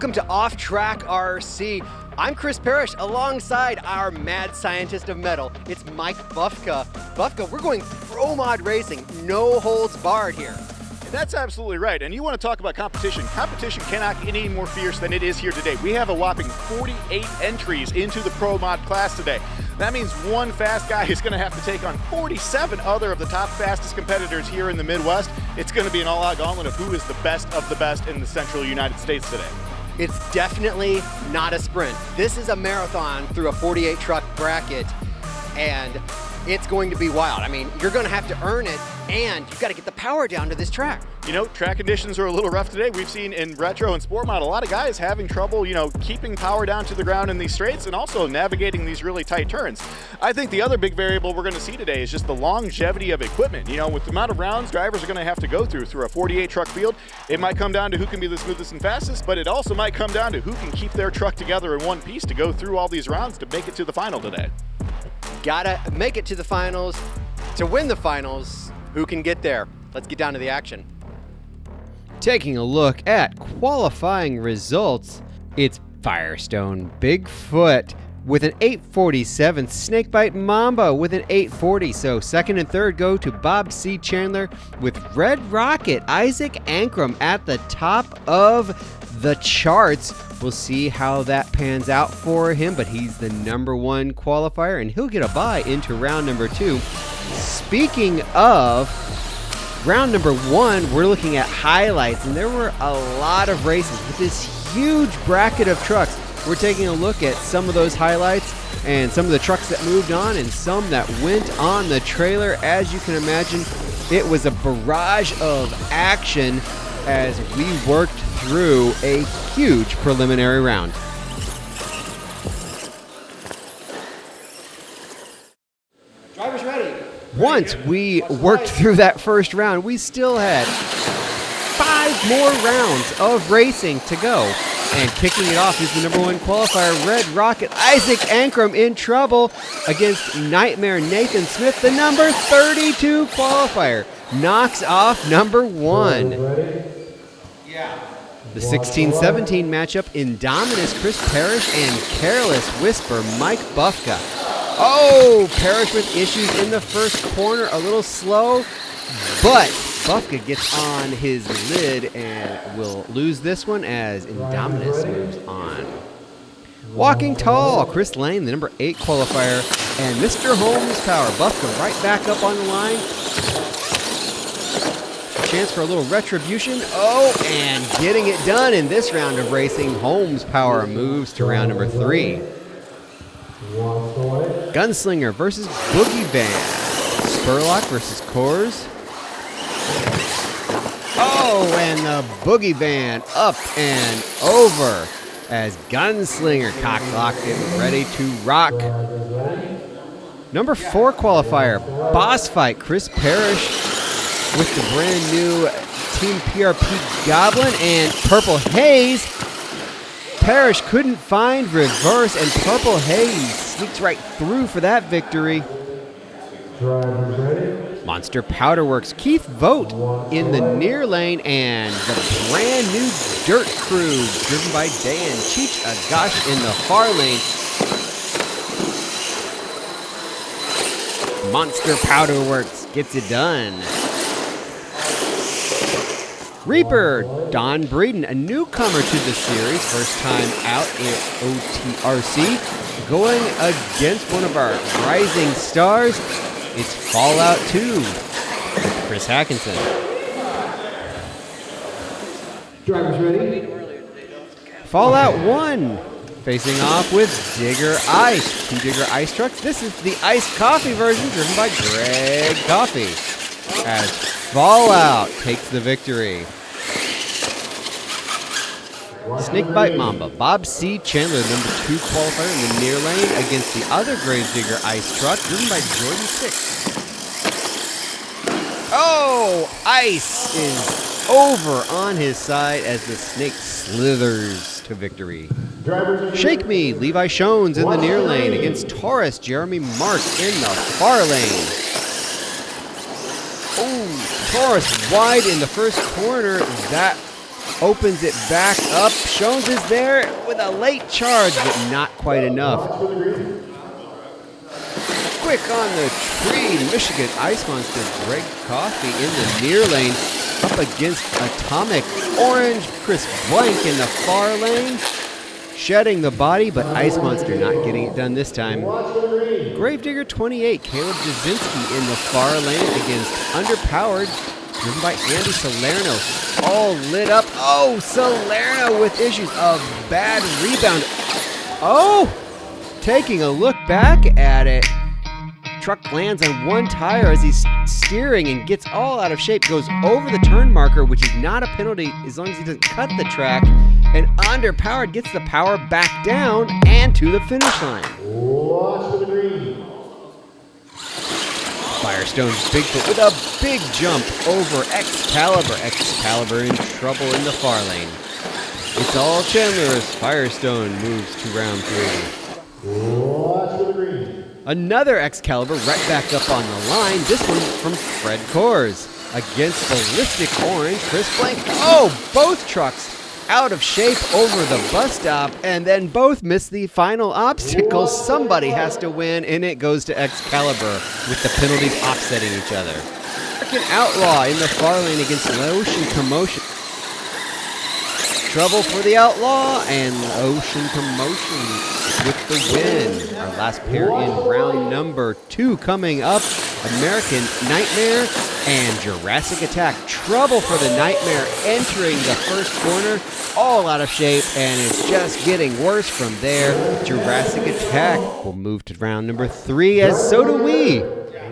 Welcome to OffTrack RC. I'm Chris Parrish alongside our mad scientist of metal. It's Mike Bufka. Bufka, we're going PROMOD racing, no holds barred here. That's absolutely right. And you want to talk about competition. Competition cannot get any more fierce than it is here today. We have a whopping 48 entries into the PROMOD class today. That means one fast guy is going to have to take on 47 other of the top fastest competitors here in the Midwest. It's going to be an all-out gauntlet of who is the best in the central United States today. It's definitely not a sprint. This is a marathon through a 48 truck bracket, and it's going to be wild. I mean, you're going to have to earn it, and you've got to get the power down to this track. You know, track conditions are a little rough today. We've seen in retro and sport mod a lot of guys having trouble, keeping power down to the ground in these straights and also navigating these really tight turns. I think the other big variable we're going to see today is just the longevity of equipment. With the amount of rounds drivers are going to have to go through a 48 truck field, it might come down to who can be the smoothest and fastest, but it also might come down to who can keep their truck together in one piece to go through all these rounds to make it to the final today. Gotta make it to the finals. To win the finals, who can get there? Let's get down to the action. Taking a look at qualifying results, it's Firestone Bigfoot with an 847, Snakebite Mamba with an 840. So second and third go to Bob C. Chandler with Red Rocket. Isaac Ankrum at the top of the charts. We'll see how that pans out for him, but he's the #1 qualifier, and he'll get a bye into round number 2. Speaking of round number 1, we're looking at highlights, and there were a lot of races with this huge bracket of trucks. We're taking a look at some of those highlights and some of the trucks that moved on and some that went on the trailer. As you can imagine, it was a barrage of action as we worked through a huge preliminary round. Drivers ready. Once we worked through that first round, we still had 5 more rounds of racing to go. And kicking it off is the #1 qualifier, Red Rocket. Isaac Ankrum in trouble against Nightmare Nathan Smith, the number 32 qualifier. Knocks off #1. The 16-17 matchup, Indominus Chris Parrish and Careless Whisper Mike Bufka. Oh, Parrish with issues in the first corner, a little slow, but Bufka gets on his lid and will lose this one as Indominus moves on. Walking tall, Chris Lane, the #8 qualifier, and Mr. Holmes Power. Bufka right back up on the line. Chance for a little retribution. Oh, and getting it done in this round of racing. Holmes Power moves to round number 3. Gunslinger versus Boogie Van. Spurlock versus Coors. Oh, and the Boogie Van up and over as Gunslinger cock-locked it, ready to rock. #4 qualifier, Boss Fight, Chris Parrish with the brand new Team PRP Goblin and Purple Haze. Parrish couldn't find reverse, and Purple Haze sneaks right through for that victory. Monster Powderworks, Keith Vogt in the near lane, and the brand new Dirt Crew driven by Dan Cheech Agash in the far lane. Monster Powderworks gets it done. Reaper, Don Breeden, a newcomer to the series, first time out in OTRC, going against one of our rising stars. It's Fallout 2 with Chris Hackinson. Drivers ready? Fallout 1 facing off with Digger Ice. 2 Digger Ice trucks. This is the iced coffee version driven by Greg Coffee as Fallout takes the victory. Snakebite Mamba, Bob C. Chandler, #2 qualifier in the near lane against the other Grave Digger Ice truck, driven by Jordan 6. Oh, Ice is over on his side as the snake slithers to victory. Shake Me, Levi Shones in the near lane against Taurus, Jeremy Mark in the far lane. Oh, Taurus wide in the first corner. That opens it back up. Shones is there with a late charge, but not quite enough. Quick on the tree, Michigan Ice Monster Greg Coffey in the near lane, up against Atomic Orange, Chris Blank in the far lane, shedding the body, but Ice Monster not getting it done this time. Gravedigger 28, Caleb Jasinski in the far lane against Underpowered, driven by Andy Salerno, all lit up. Oh, Salerno with issues of bad rebound. Oh, taking a look back at it. Truck lands on one tire as he's steering and gets all out of shape, goes over the turn marker, which is not a penalty as long as he doesn't cut the track, and Underpowered gets the power back down and to the finish line. Watch for the green. Firestone Bigfoot with a big jump over Excalibur. Excalibur in trouble in the far lane. It's all Chandler as Firestone moves to round 3. Watch for the green. Another Excalibur right back up on the line. This one from Fred Kors against Ballistic Orange, Chris Blank. Oh, both trucks out of shape over the bus stop, and then both miss the final obstacle. Somebody has to win, and it goes to Excalibur with the penalties offsetting each other. American Outlaw in the far lane against Ocean Commotion. Trouble for the Outlaw, and Ocean Commotion with the win. Our last pair in round number 2 coming up. American Nightmare and Jurassic Attack. Trouble for the Nightmare entering the first corner, all out of shape, and it's just getting worse from there. Jurassic Attack will move to round number 3, as so do we.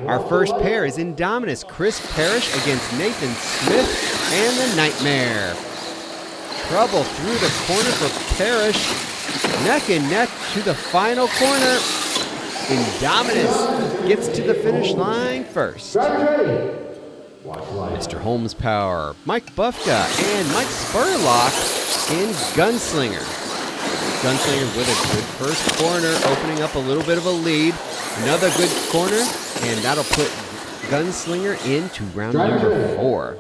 Our first pair is Indominus, Chris Parrish against Nathan Smith and the Nightmare. Trouble through the corner for Parrish. Neck and neck to the final corner. Indominus gets to the finish line first. Mr. Holmes Power, Mike Bufka, and Mike Spurlock in Gunslinger. Gunslinger with a good first corner, opening up a little bit of a lead. Another good corner, and that'll put Gunslinger into round number 4.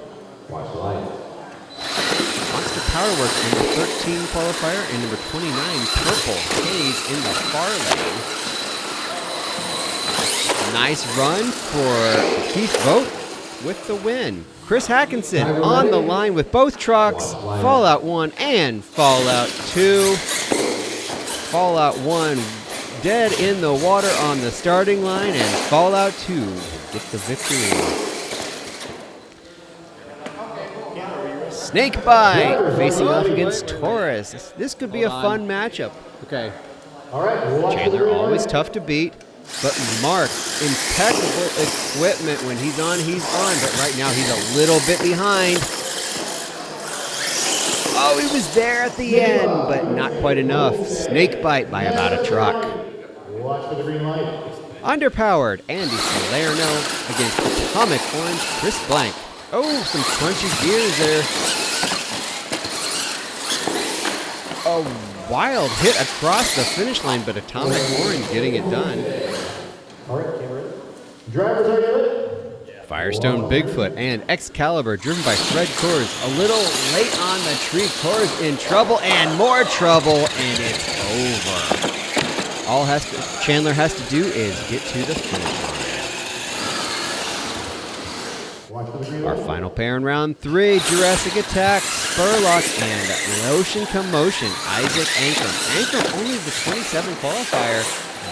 Monster Powerworks in the 13 qualifier, and number 29, Purple Haze in the far lane. Nice run for Keith Vogt with the win. Chris Hackinson on the line with both trucks. Fallout 1 and Fallout 2. Fallout 1 dead in the water on the starting line, and Fallout 2 get the victory. Snakebite facing off against Taurus. This could be a fun matchup. Okay. All right. Chandler always tough to beat, but Mark, impeccable equipment. When he's on, but right now he's a little bit behind. Oh, he was there at the end, but not quite enough. Snakebite by about a truck. Watch for the green light. Underpowered, Andy Salerno against Atomic Orange, Chris Blank. Oh, some crunchy gears there. A wild hit across the finish line, but Atomic Orange getting it done. All right, camera. Drivers, are you ready? Firestone Bigfoot and Excalibur, driven by Fred Kors. A little late on the tree. Kors in trouble and more trouble, and it's over. All Chandler has to do is get to the finish line. Our final pair in round 3, Jurassic Attack, Spurlock, and Ocean Commotion, Isaac Ankrum. Ankrum only the 27 qualifier,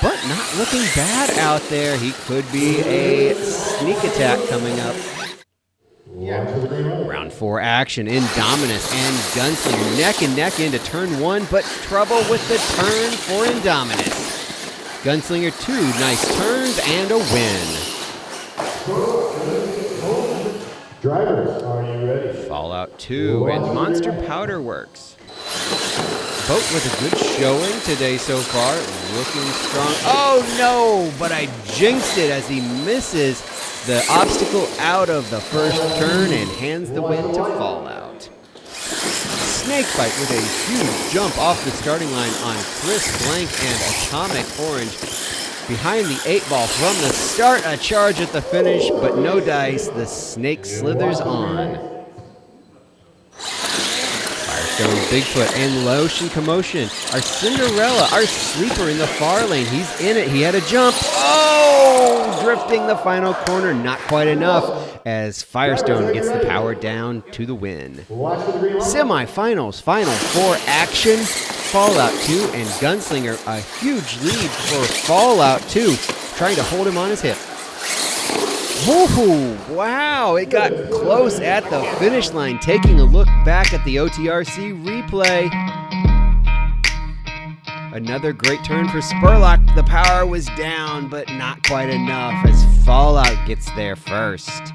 but not looking bad out there. He could be a sneak attack coming up. Round 4 action, Indominus and Gunslinger neck and neck into turn 1, but trouble with the turn for Indominus. Gunslinger 2, nice turns and a win. Drivers, are you ready? Fallout 2 and Monster Powder Works. Boat with a good showing today so far, looking strong. Oh no, but I jinxed it as he misses the obstacle out of the first turn and hands the win to Fallout. Snakebite with a huge jump off the starting line on Chris Blank and Atomic Orange. Behind the 8 ball from the start, a charge at the finish, but no dice. The snake slithers on. Firestone, Bigfoot, and Lotion Commotion. Our Cinderella, our sleeper in the far lane. He's in it. He had a jump. Oh! Drifting the final corner. Not quite enough as Firestone gets the power down to the win. Semifinals, Final Four action. Fallout 2 and Gunslinger, a huge lead for Fallout 2, trying to hold him on his hip. Woohoo! Wow, it got close at the finish line. Taking a look back at the OTRC replay. Another great turn for Spurlock. The power was down, but not quite enough as Fallout gets there first.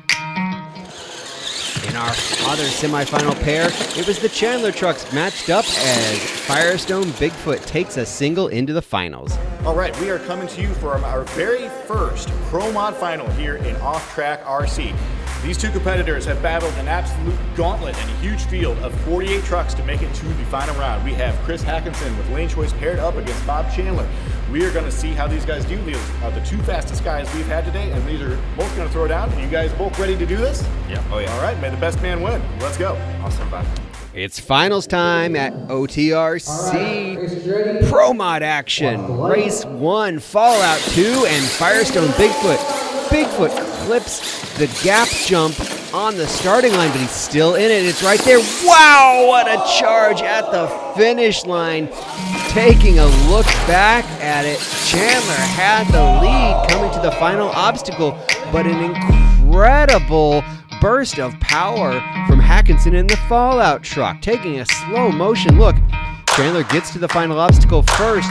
In our other semifinal pair, it was the Chandler trucks matched up as Firestone Bigfoot takes a single into the finals. All right, we are coming to you from our very first PROMOD final here in OffTrack RC. These two competitors have battled an absolute gauntlet and a huge field of 48 trucks to make it to the final round. We have Chris Hackinson with Lane Choice paired up against Bob Chandler. We are going to see how these guys do. These are the two fastest guys we've had today, and these are both going to throw down. Are you guys both ready to do this? Yeah. Oh, yeah. All right, may the best man win. Let's go. Awesome, Bob. It's finals time at OTRC. PROMOD action. Race 1, Fallout 2, and Firestone Bigfoot. Bigfoot clips the gap jump on the starting line, but he's still in it. It's right there. Wow, what a charge at the finish line. Taking a look back at it, Chandler had the lead coming to the final obstacle, but an incredible burst of power from Hackinson in the Fallout truck. Taking a slow motion look, Chandler gets to the final obstacle first,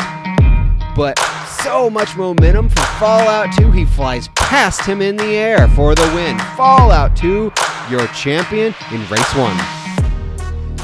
but so much momentum for Fallout 2, he flies past him in the air for the win. Fallout 2, your champion in race 1.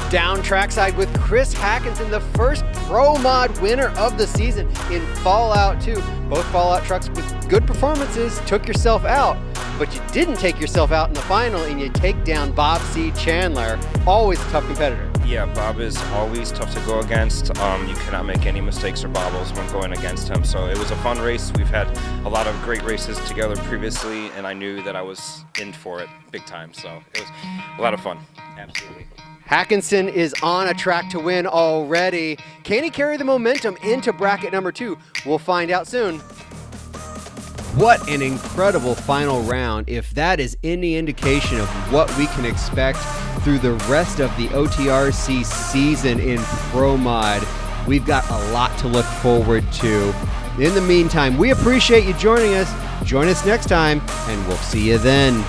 Down trackside with Chris Hackinson, the first PROMOD winner of the season in Fallout 2. Both Fallout trucks with good performances took yourself out, but you didn't take yourself out in the final, and you take down Bob C. Chandler, always a tough competitor. Yeah, Bob is always tough to go against. You cannot make any mistakes or bobbles when going against him. So it was a fun race. We've had a lot of great races together previously, and I knew that I was in for it big time. So it was a lot of fun. Absolutely. Hackinson is on a track to win already. Can he carry the momentum into bracket number 2? We'll find out soon. What an incredible final round. If that is any indication of what we can expect through the rest of the OTRC season in PROMOD, we've got a lot to look forward to. In the meantime, we appreciate you joining us. Join us next time, and we'll see you then.